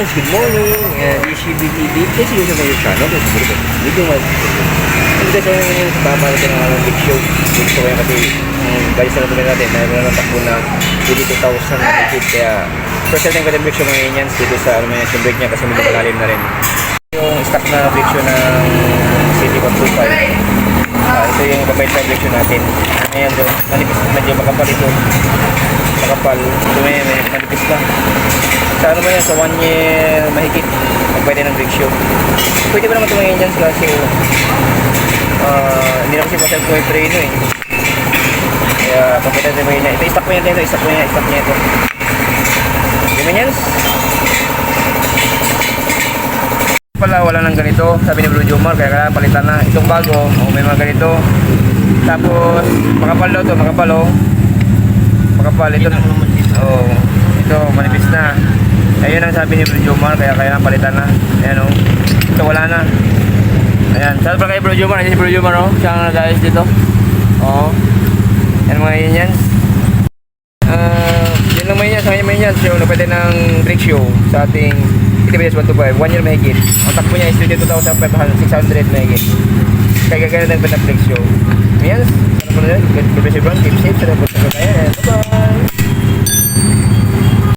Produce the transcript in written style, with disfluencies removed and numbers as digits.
Minions, good morning. ECB TV. Please use my channel. Please subscribe to this video. Hindi guys, yung papalitan ng big show. Gusto ko yan kasi guys na natuloy natin. Mayroon na takbo na 82,000 na higit. Kaya first time ko yung big show mga Minions dito sa yung break niya kasi medyo malalim na rin. Yung stock na big show ng City 125. Ito yung kapait na big show natin. Ayan doon. Manipis medyo makapal ito. Makapal. Ito may manipis na. Sa ano ba yan? Sa 1 year mahigit. Pwede ng brake show. Pwede ba naman tumingin dyan kasi hindi na kasi pasal ko yung preno eh. Kaya pagkita natin mo yun. Ito istak mo yan ito. Istak niya ito. Minions. Pala wala nang ganito. Sabi ni Bro Jomar. Kaya palitan na. Itong bago. May mga ganito. Tapos makapal daw ito. Makapal oh. Makapal ito. Oh. Ito manipis na. Ayun ang sabi ni Bro Jomar, kaya palitan na. Ayan o. Ito wala na. Ayan. Shout out kay Bro Jomar. Ayan si Bro Jomar o. Siya ang nag-ayos dito. Oo. Ayan mga Minions. Yun lang Minions. Ang Minions. Yung napwede ng brake show sa ating TBS 125. 1 year mahigit. Ang takbo niya is 22,600 mahigit. Kaya gagana ng brake show. Minions. Sana po na rin. Keep safe. Sana po sa kaya. Bye-bye.